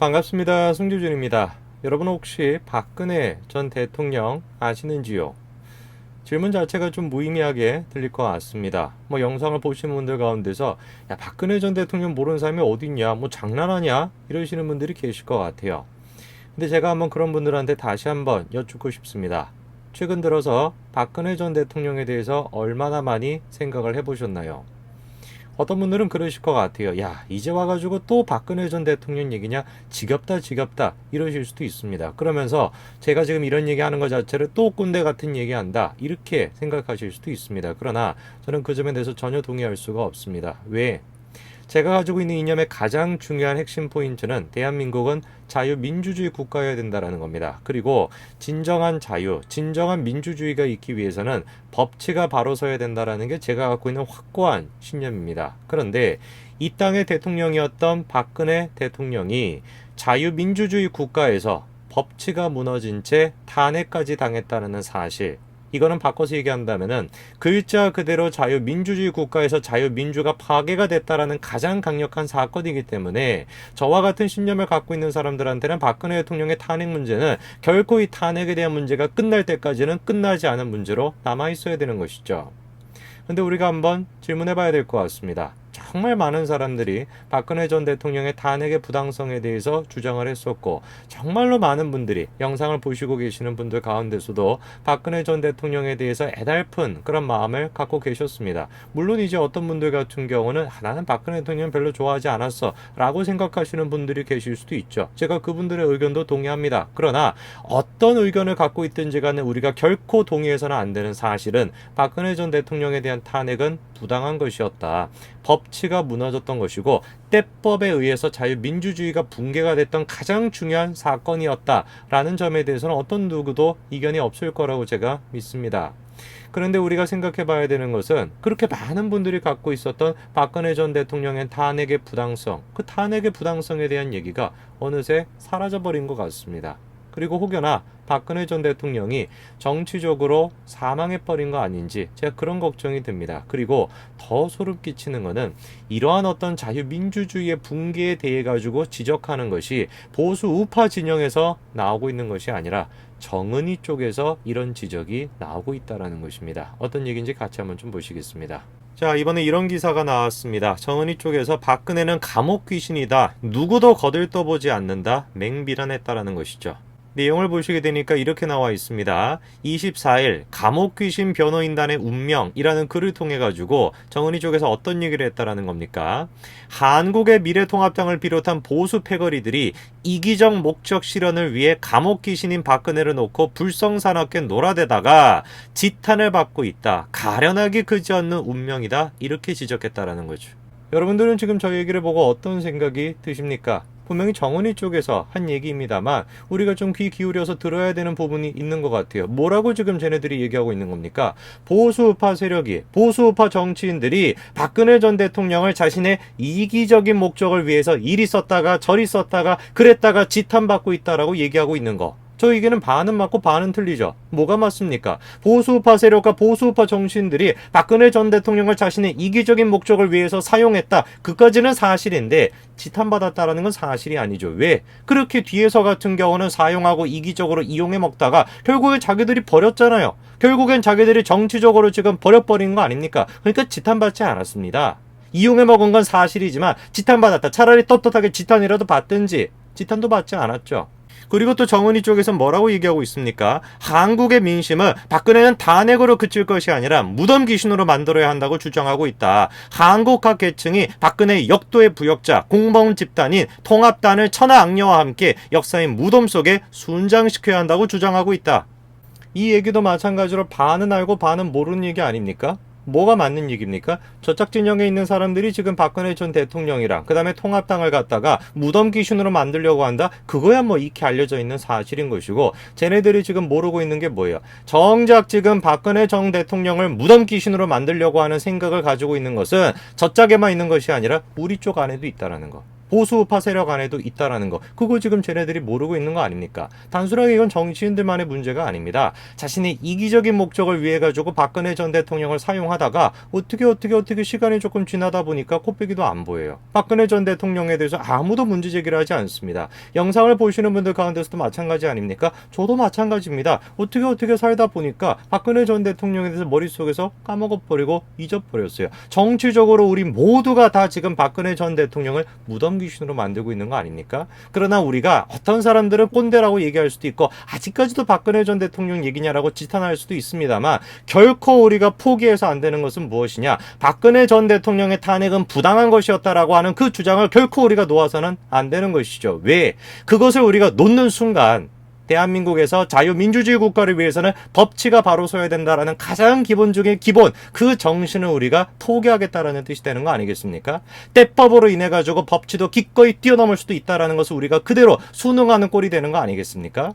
반갑습니다. 승주준입니다. 여러분 혹시 박근혜 전 대통령 아시는지요? 질문 자체가 좀 무의미하게 들릴 것 같습니다. 영상을 보시는 분들 가운데서 야, 박근혜 전 대통령 모르는 사람이 어딨냐? 장난하냐? 이러시는 분들이 계실 것 같아요. 근데 제가 한번 그런 분들한테 다시 한번 여쭙고 싶습니다. 최근 들어서 박근혜 전 대통령에 대해서 얼마나 많이 생각을 해보셨나요? 어떤 분들은 그러실 것 같아요. 야, 이제 와가지고 또 박근혜 전 대통령 얘기냐? 지겹다, 지겹다. 이러실 수도 있습니다. 그러면서 제가 지금 이런 얘기하는 것 자체를 또 꼰대 같은 얘기한다. 이렇게 생각하실 수도 있습니다. 그러나 저는 그 점에 대해서 전혀 동의할 수가 없습니다. 왜? 제가 가지고 있는 이념의 가장 중요한 핵심 포인트는 대한민국은 자유민주주의 국가여야 된다는 겁니다. 그리고 진정한 자유, 진정한 민주주의가 있기 위해서는 법치가 바로 서야 된다는 게 제가 갖고 있는 확고한 신념입니다. 그런데 이 땅의 대통령이었던 박근혜 대통령이 자유민주주의 국가에서 법치가 무너진 채 탄핵까지 당했다는 사실, 이거는 바꿔서 얘기한다면은 글자 그대로 자유민주주의 국가에서 자유민주가 파괴가 됐다라는 가장 강력한 사건이기 때문에 저와 같은 신념을 갖고 있는 사람들한테는 박근혜 대통령의 탄핵 문제는 결코 이 탄핵에 대한 문제가 끝날 때까지는 끝나지 않은 문제로 남아 있어야 되는 것이죠. 근데 우리가 한번 질문해 봐야 될 것 같습니다. 정말 많은 사람들이 박근혜 전 대통령의 탄핵의 부당성에 대해서 주장을 했었고, 정말로 많은 분들이 영상을 보시고 계시는 분들 가운데서도 박근혜 전 대통령에 대해서 애달픈 그런 마음을 갖고 계셨습니다. 물론 이제 어떤 분들 같은 경우는 나는 박근혜 대통령 별로 좋아하지 않았어 라고 생각하시는 분들이 계실 수도 있죠. 제가 그분들의 의견도 동의합니다. 그러나 어떤 의견을 갖고 있든지 간에 우리가 결코 동의해서는 안 되는 사실은 박근혜 전 대통령에 대한 탄핵은 부당한 것이었다. 법치가 무너졌던 것이고 때법에 의해서 자유민주주의가 붕괴가 됐던 가장 중요한 사건이었다라는 점에 대해서는 어떤 누구도 이견이 없을 거라고 제가 믿습니다. 그런데 우리가 생각해 봐야 되는 것은 그렇게 많은 분들이 갖고 있었던 박근혜 전 대통령의 탄핵의 부당성, 그 탄핵의 부당성에 대한 얘기가 어느새 사라져버린 것 같습니다. 그리고 혹여나 박근혜 전 대통령이 정치적으로 사망해버린 거 아닌지 제가 그런 걱정이 듭니다. 그리고 더 소름 끼치는 거는 이러한 어떤 자유민주주의의 붕괴에 대해 가지고 지적하는 것이 보수 우파 진영에서 나오고 있는 것이 아니라 정은희 쪽에서 이런 지적이 나오고 있다는 것입니다. 어떤 얘기인지 같이 한번 좀 보시겠습니다. 자, 이번에 이런 기사가 나왔습니다. 정은희 쪽에서 박근혜는 감옥 귀신이다. 누구도 거들떠보지 않는다. 맹비난했다라는 것이죠. 내용을 보시게 되니까 이렇게 나와 있습니다. 24일 감옥 귀신 변호인단의 운명이라는 글을 통해 가지고 정은희 쪽에서 어떤 얘기를 했다라는 겁니까? 한국의 미래통합당을 비롯한 보수 패거리들이 이기적 목적 실현을 위해 감옥 귀신인 박근혜를 놓고 불성사납게 놀아대다가 지탄을 받고 있다. 가련하기 그지없는 운명이다. 이렇게 지적했다라는 거죠. 여러분들은 지금 저 얘기를 보고 어떤 생각이 드십니까? 분명히 정은희 쪽에서 한 얘기입니다만 우리가 좀 귀 기울여서 들어야 되는 부분이 있는 것 같아요. 뭐라고 지금 쟤네들이 얘기하고 있는 겁니까? 보수우파 세력이, 보수우파 정치인들이 박근혜 전 대통령을 자신의 이기적인 목적을 위해서 이리 썼다가 저리 썼다가 그랬다가 지탄받고 있다라고 얘기하고 있는 거. 저 얘기는 반은 맞고 반은 틀리죠. 뭐가 맞습니까? 보수우파 세력과 보수우파 정치인들이 박근혜 전 대통령을 자신의 이기적인 목적을 위해서 사용했다. 그까지는 사실인데 지탄받았다라는 건 사실이 아니죠. 왜? 그렇게 뒤에서 같은 경우는 사용하고 이기적으로 이용해 먹다가 결국엔 자기들이 버렸잖아요. 결국엔 자기들이 정치적으로 지금 버려버린 거 아닙니까? 그러니까 지탄받지 않았습니다. 이용해 먹은 건 사실이지만 지탄받았다. 차라리 떳떳하게 지탄이라도 받든지. 지탄도 받지 않았죠. 그리고 또 정은희 쪽에서 뭐라고 얘기하고 있습니까? 한국의 민심은 박근혜는 탄핵으로 그칠 것이 아니라 무덤 귀신으로 만들어야 한다고 주장하고 있다. 한국학 계층이 박근혜의 역도의 부역자, 공범 집단인 통합단을 천하악녀와 함께 역사의 무덤 속에 순장시켜야 한다고 주장하고 있다. 이 얘기도 마찬가지로 반은 알고 반은 모르는 얘기 아닙니까? 뭐가 맞는 얘기입니까? 저쪽 진영에 있는 사람들이 지금 박근혜 전 대통령이랑 그 다음에 통합당을 갖다가 무덤 귀신으로 만들려고 한다? 그거야 뭐 익히 알려져 있는 사실인 것이고 쟤네들이 지금 모르고 있는 게 뭐예요? 정작 지금 박근혜 전 대통령을 무덤 귀신으로 만들려고 하는 생각을 가지고 있는 것은 저짝에만 있는 것이 아니라 우리 쪽 안에도 있다는 거. 보수 우파 세력 안에도 있다라는 거. 그거 지금 쟤네들이 모르고 있는 거 아닙니까? 단순하게 이건 정치인들만의 문제가 아닙니다. 자신의 이기적인 목적을 위해 가지고 박근혜 전 대통령을 사용하다가 어떻게 시간이 조금 지나다 보니까 코빼기도 안 보여요. 박근혜 전 대통령에 대해서 아무도 문제 제기를 하지 않습니다. 영상을 보시는 분들 가운데서도 마찬가지 아닙니까? 저도 마찬가지입니다. 어떻게 살다 보니까 박근혜 전 대통령에 대해서 머릿속에서 까먹어버리고 잊어버렸어요. 정치적으로 우리 모두가 다 지금 박근혜 전 대통령을 무덤 귀신으로 만들고 있는 거 아닙니까? 그러나 우리가 어떤 사람들은 꼰대라고 얘기할 수도 있고 아직까지도 박근혜 전 대통령 얘기냐라고 지탄할 수도 있습니다만 결코 우리가 포기해서 안 되는 것은 무엇이냐? 박근혜 전 대통령의 탄핵은 부당한 것이었다라고 하는 그 주장을 결코 우리가 놓아서는 안 되는 것이죠. 왜? 그것을 우리가 놓는 순간 대한민국에서 자유민주주의 국가를 위해서는 법치가 바로 서야 된다라는 가장 기본적인 기본, 그 정신을 우리가 포기하겠다라는 뜻이 되는 거 아니겠습니까? 때법으로 인해 가지고 법치도 기꺼이 뛰어넘을 수도 있다라는 것을 우리가 그대로 순응하는 꼴이 되는 거 아니겠습니까?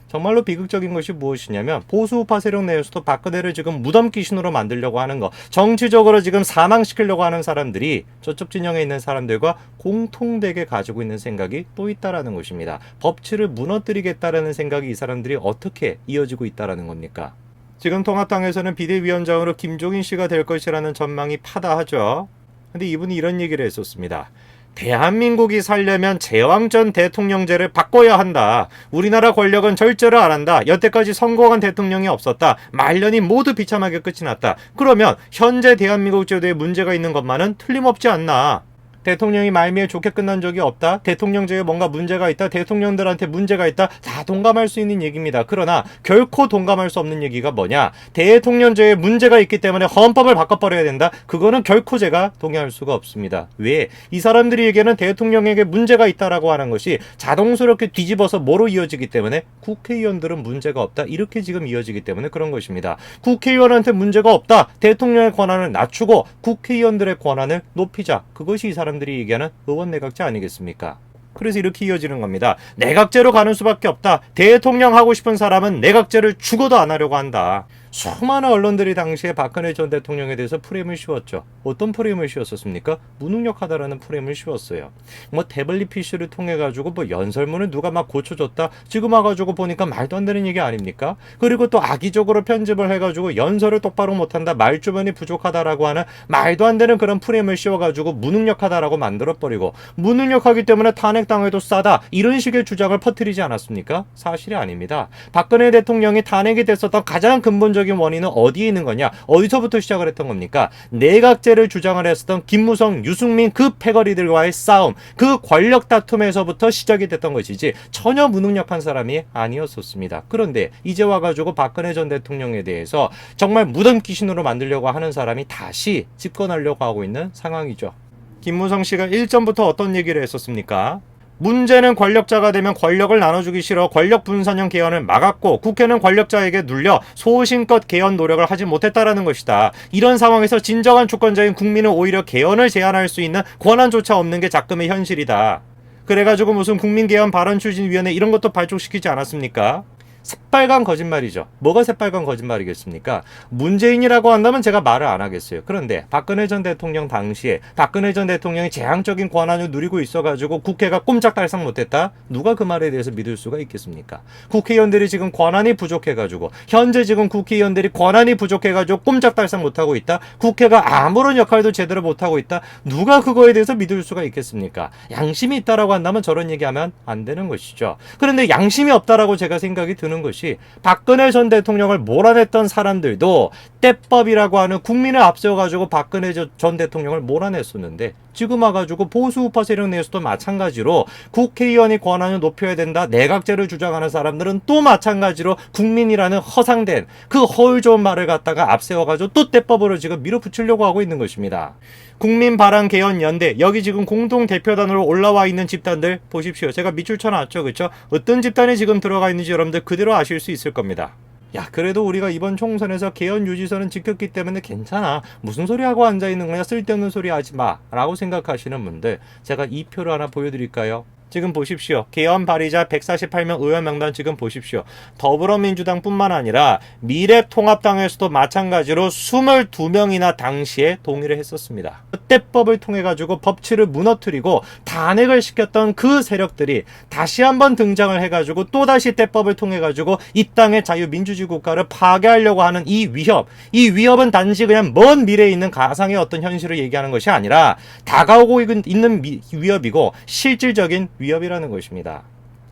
정말로 비극적인 것이 무엇이냐면 보수 우파 세력 내에서도 박근혜를 지금 무덤 귀신으로 만들려고 하는 거, 정치적으로 지금 사망시키려고 하는 사람들이 저쪽 진영에 있는 사람들과 공통되게 가지고 있는 생각이 또 있다라는 것입니다. 법치를 무너뜨리겠다라는 생각이 이 사람들이 어떻게 이어지고 있다라는 겁니까? 지금 통합당에서는 비대위원장으로 김종인 씨가 될 것이라는 전망이 파다하죠. 근데 이분이 이런 얘기를 했었습니다. 대한민국이 살려면 제왕 전 대통령제를 바꿔야 한다. 우리나라 권력은 절제를 안 한다. 여태까지 성공한 대통령이 없었다. 말년이 모두 비참하게 끝이 났다. 그러면 현재 대한민국 제도에 문제가 있는 것만은 틀림없지 않나. 대통령이 말미에 좋게 끝난 적이 없다. 대통령제에 뭔가 문제가 있다. 대통령들한테 문제가 있다. 다 동감할 수 있는 얘기입니다. 그러나 결코 동감할 수 없는 얘기가 뭐냐? 대통령제에 문제가 있기 때문에 헌법을 바꿔버려야 된다. 그거는 결코 제가 동의할 수가 없습니다. 왜? 이 사람들이 얘기하는 대통령에게 문제가 있다라고 하는 것이 자동스럽게 뒤집어서 뭐로 이어지기 때문에 국회의원들은 문제가 없다. 이렇게 지금 이어지기 때문에 그런 것입니다. 국회의원한테 문제가 없다. 대통령의 권한을 낮추고 국회의원들의 권한을 높이자. 그것이 이 사람들이 얘기하는 의원 내각제 아니겠습니까? 그래서 이렇게 이어지는 겁니다. 내각제로 가는 수밖에 없다. 대통령 하고 싶은 사람은 내각제를 죽어도 안 하려고 한다. 수많은 언론들이 당시에 박근혜 전 대통령에 대해서 프레임을 씌웠죠. 어떤 프레임을 씌웠었습니까? 무능력하다라는 프레임을 씌웠어요. 뭐 태블릿 PC를 통해 가지고 뭐 연설문을 누가 막 고쳐줬다. 지금 와가지고 보니까 말도 안 되는 얘기 아닙니까? 그리고 또 악의적으로 편집을 해가지고 연설을 똑바로 못한다. 말주변이 부족하다라고 하는 말도 안 되는 그런 프레임을 씌워가지고 무능력하다라고 만들어버리고 무능력하기 때문에 탄핵당해도 싸다. 이런 식의 주장을 퍼뜨리지 않았습니까? 사실이 아닙니다. 박근혜 대통령이 탄핵이 됐었던 가장 근본적인 원인은 어디에 있는 거냐? 어디서부터 시작을 했던 겁니까? 내각제를 주장을 했었던 김무성, 유승민 그 패거리들과의 싸움, 그 권력 다툼에서부터 시작이 됐던 것이지 전혀 무능력한 사람이 아니었었습니다. 그런데 이제 와가지고 박근혜 전 대통령에 대해서 정말 무덤 귀신으로 만들려고 하는 사람이 다시 집권하려고 하고 있는 상황이죠. 김무성 씨가 일전부터 어떤 얘기를 했었습니까? 문제는 권력자가 되면 권력을 나눠주기 싫어 권력 분산형 개헌을 막았고 국회는 권력자에게 눌려 소신껏 개헌 노력을 하지 못했다라는 것이다. 이런 상황에서 진정한 주권자인 국민은 오히려 개헌을 제한할 수 있는 권한조차 없는 게 작금의 현실이다. 그래가지고 무슨 국민개헌 발언추진위원회 이런 것도 발족시키지 않았습니까? 새빨간 거짓말이죠. 뭐가 새빨간 거짓말이겠습니까? 문재인이라고 한다면 제가 말을 안 하겠어요. 그런데 박근혜 전 대통령 당시에 박근혜 전 대통령이 재앙적인 권한을 누리고 있어가지고 국회가 꼼짝달싹 못했다? 누가 그 말에 대해서 믿을 수가 있겠습니까? 국회의원들이 지금 권한이 부족해가지고 현재 지금 국회의원들이 권한이 부족해가지고 꼼짝달싹 못하고 있다? 국회가 아무런 역할도 제대로 못하고 있다? 누가 그거에 대해서 믿을 수가 있겠습니까? 양심이 있다라고 한다면 저런 얘기하면 안 되는 것이죠. 그런데 양심이 없다라고 제가 생각이 드는 것이 박근혜 전 대통령을 몰아냈던 사람들도 때법이라고 하는 국민을 앞세워가지고 박근혜 전 대통령을 몰아냈었는데 지금 와가지고 보수 우파 세력 내에서도 마찬가지로 국회의원이 권한을 높여야 된다. 내각제를 주장하는 사람들은 또 마찬가지로 국민이라는 허상된 그 허울 좋은 말을 갖다가 앞세워가지고 또 때법으로 지금 밀어붙이려고 하고 있는 것입니다. 국민바람개헌연대 여기 지금 공동대표단으로 올라와 있는 집단들 보십시오. 제가 밑줄 쳐놨죠. 그렇죠? 어떤 집단이 지금 들어가 있는지 여러분들 그대로 아실 수 있을 겁니다. 야, 그래도 우리가 이번 총선에서 개헌 유지선은 지켰기 때문에 괜찮아. 무슨 소리 하고 앉아있는 거냐. 쓸데없는 소리 하지 마. 라고 생각하시는 분들 제가 이 표를 하나 보여드릴까요? 지금 보십시오. 개헌 발의자 148명 의원 명단 지금 보십시오. 더불어민주당뿐만 아니라 미래통합당에서도 마찬가지로 22명이나 당시에 동의를 했었습니다. 때법을 통해 가지고 법치를 무너뜨리고 탄핵을 시켰던 그 세력들이 다시 한번 등장을 해가지고 또다시 때법을 통해 가지고 이 땅의 자유민주주의 국가를 파괴하려고 하는 이 위협은 단지 그냥 먼 미래에 있는 가상의 어떤 현실을 얘기하는 것이 아니라 다가오고 있는 위협이고 실질적인 위협이라는 것입니다.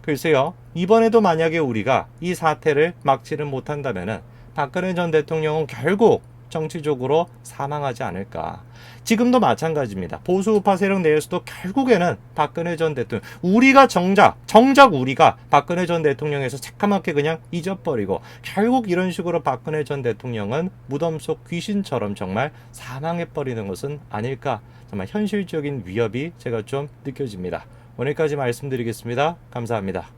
글쎄요, 이번에도 만약에 우리가 이 사태를 막지를 못한다면은 박근혜 전 대통령은 결국 정치적으로 사망하지 않을까. 지금도 마찬가지입니다. 보수 우파 세력 내에서도 결국에는 박근혜 전 대통령, 우리가 정작 우리가 박근혜 전 대통령에서 새까맣게 그냥 잊어버리고 결국 이런 식으로 박근혜 전 대통령은 무덤 속 귀신처럼 정말 사망해버리는 것은 아닐까. 정말 현실적인 위협이 제가 좀 느껴집니다. 오늘까지 말씀드리겠습니다. 감사합니다.